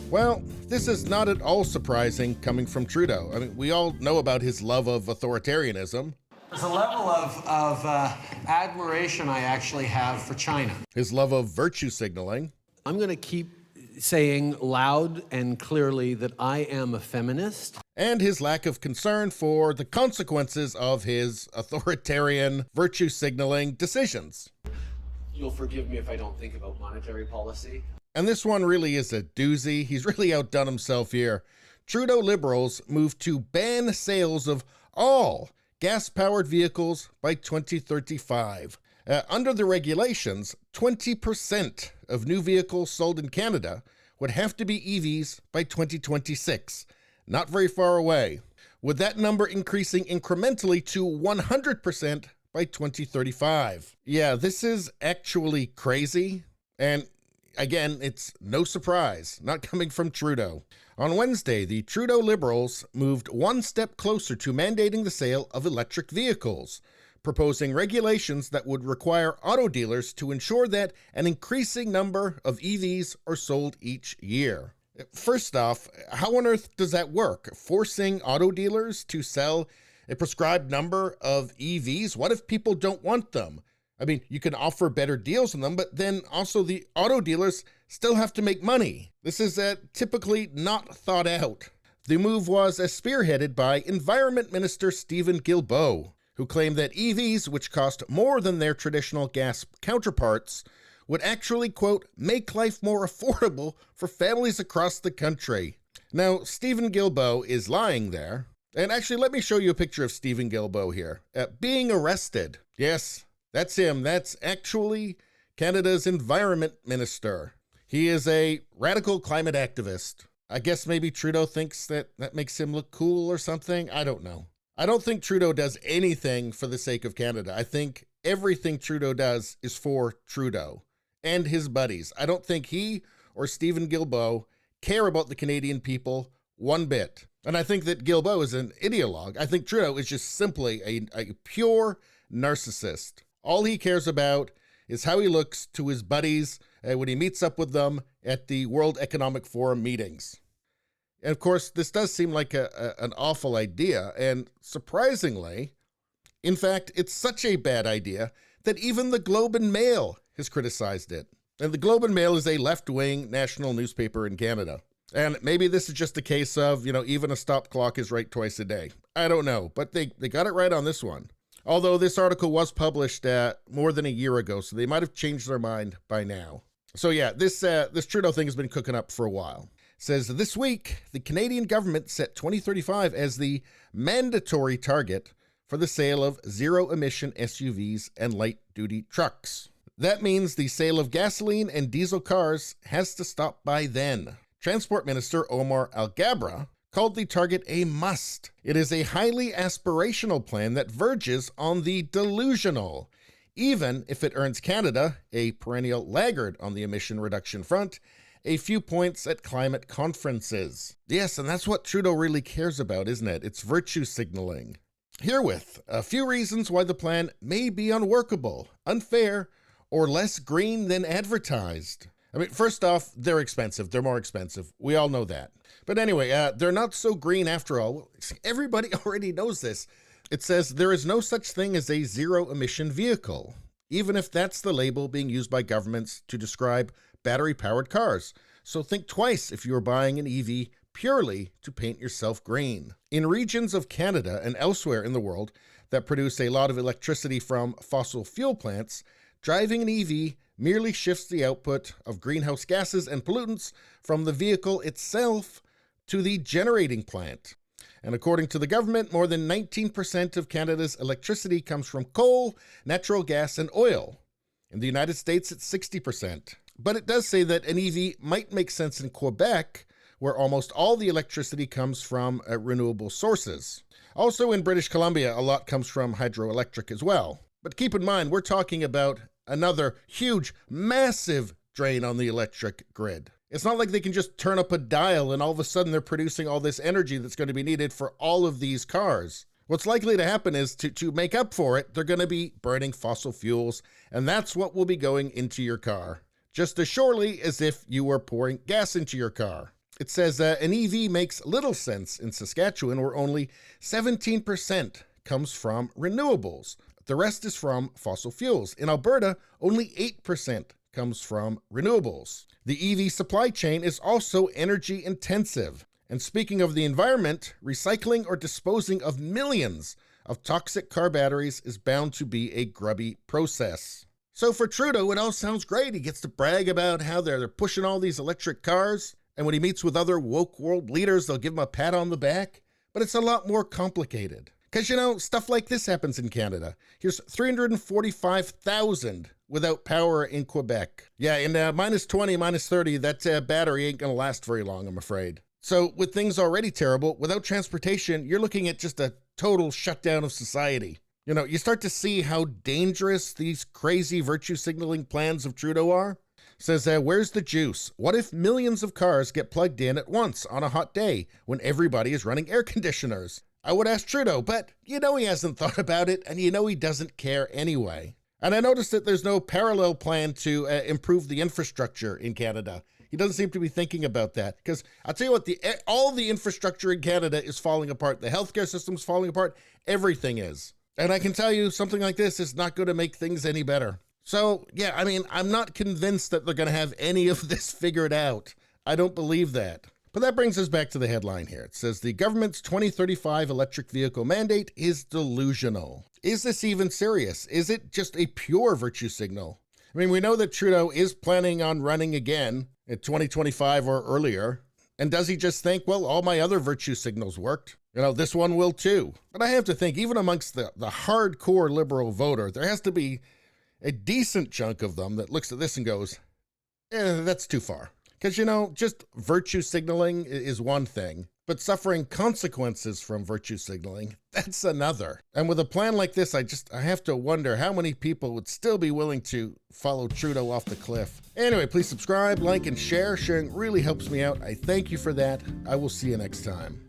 Well, this is not at all surprising coming from Trudeau. I mean, we all know about his love of authoritarianism, There's a level of admiration I actually have for China. his love of virtue signaling, I'm going to keep saying loud and clearly that I am a feminist. and his lack of concern for the consequences of his authoritarian virtue signaling decisions. You'll forgive me if I don't think about monetary policy. And this one really is a doozy. He's really outdone himself here. Trudeau Liberals moved to ban sales of all gas-powered vehicles by 2035. Under the regulations, 20% of new vehicles sold in Canada would have to be EVs by 2026. Not very far away, with that number increasing incrementally to 100% by 2035. Yeah, this is actually crazy, and again, it's no surprise, not coming from Trudeau. On Wednesday, the Trudeau Liberals moved one step closer to mandating the sale of electric vehicles, proposing regulations that would require auto dealers to ensure that an increasing number of EVs are sold each year. First off, how on earth does that work? Forcing auto dealers to sell a prescribed number of EVs? What if people don't want them? I mean, you can offer better deals on them, but then also the auto dealers still have to make money. This is typically not thought out. The move was spearheaded by Environment Minister Stephen Guilbeault, who claimed that EVs, which cost more than their traditional gas counterparts, would actually, quote, make life more affordable for families across the country. Now, Stephen Guilbeault is lying there. And actually, let me show you a picture of Stephen Guilbeault here. Being arrested. Yes, that's him. That's actually Canada's Environment Minister. He is a radical climate activist. I guess maybe Trudeau thinks that makes him look cool or something. I don't know. I don't think Trudeau does anything for the sake of Canada. I think everything Trudeau does is for Trudeau and his buddies. I don't think he or Stephen Guilbeault care about the Canadian people one bit. And I think that Guilbeault is an ideologue. I think Trudeau is just simply a pure narcissist. All he cares about is how he looks to his buddies when he meets up with them at the World Economic Forum meetings. And of course, this does seem like an awful idea, and surprisingly, in fact, it's such a bad idea that even the Globe and Mail has criticized it. And the Globe and Mail is a left-wing national newspaper in Canada. And maybe this is just a case of, even a stop clock is right twice a day. I don't know, but they got it right on this one. Although this article was published more than a year ago, so they might have changed their mind by now. So yeah, this Trudeau thing has been cooking up for a while. It says, this week, the Canadian government set 2035 as the mandatory target for the sale of zero-emission SUVs and light-duty trucks. That means the sale of gasoline and diesel cars has to stop by then. Transport Minister Omar Alghabra called the target a must. It is a highly aspirational plan that verges on the delusional, even if it earns Canada, a perennial laggard on the emission reduction front, a few points at climate conferences. Yes, and that's what Trudeau really cares about, isn't it? It's virtue signaling. Herewith, a few reasons why the plan may be unworkable, unfair, or less green than advertised. I mean, first off, they're expensive. They're more expensive. We all know that. But anyway, they're not so green after all. Well, everybody already knows this. It says there is no such thing as a zero-emission vehicle, even if that's the label being used by governments to describe battery-powered cars. So think twice if you're buying an EV purely to paint yourself green. In regions of Canada and elsewhere in the world that produce a lot of electricity from fossil fuel plants, driving an EV merely shifts the output of greenhouse gases and pollutants from the vehicle itself to the generating plant. And according to the government, more than 19% of Canada's electricity comes from coal, natural gas, and oil. In the United States, it's 60%. But it does say that an EV might make sense in Quebec, where almost all the electricity comes from renewable sources. Also in British Columbia, a lot comes from hydroelectric as well. But keep in mind, we're talking about another huge, massive drain on the electric grid. It's not like they can just turn up a dial and all of a sudden they're producing all this energy that's going to be needed for all of these cars. What's likely to happen is to make up for it, they're going to be burning fossil fuels, and that's what will be going into your car, just as surely as if you were pouring gas into your car. It says an EV makes little sense in Saskatchewan, where only 17% comes from renewables. The rest is from fossil fuels. In Alberta, only 8% comes from renewables. The EV supply chain is also energy intensive. And speaking of the environment, recycling or disposing of millions of toxic car batteries is bound to be a grubby process. So for Trudeau, it all sounds great. He gets to brag about how they're pushing all these electric cars. And when he meets with other woke world leaders, they'll give him a pat on the back. But it's a lot more complicated. Because, stuff like this happens in Canada. Here's 345,000 without power in Quebec. Yeah, in -20, -30, that battery ain't going to last very long, I'm afraid. So with things already terrible, without transportation, you're looking at just a total shutdown of society. You start to see how dangerous these crazy virtue signaling plans of Trudeau are. Says, where's the juice? What if millions of cars get plugged in at once on a hot day when everybody is running air conditioners? I would ask Trudeau, but he hasn't thought about it, and he doesn't care anyway. And I noticed that there's no parallel plan to improve the infrastructure in Canada. He doesn't seem to be thinking about that, because I'll tell you what, all the infrastructure in Canada is falling apart. The healthcare system's falling apart. Everything is. And I can tell you something like this is not going to make things any better. So, yeah, I'm not convinced that they're going to have any of this figured out. I don't believe that. But that brings us back to the headline here. It says the government's 2035 electric vehicle mandate is delusional. Is this even serious? Is it just a pure virtue signal? We know that Trudeau is planning on running again in 2025 or earlier. And does he just think, well, all my other virtue signals worked? This one will too. But I have to think, even amongst the hardcore liberal voter, there has to be a decent chunk of them that looks at this and goes, that's too far. Because, just virtue signaling is one thing, but suffering consequences from virtue signaling, that's another. And with a plan like this, I have to wonder how many people would still be willing to follow Trudeau off the cliff. Anyway, please subscribe, like, and share. Sharing really helps me out. I thank you for that. I will see you next time.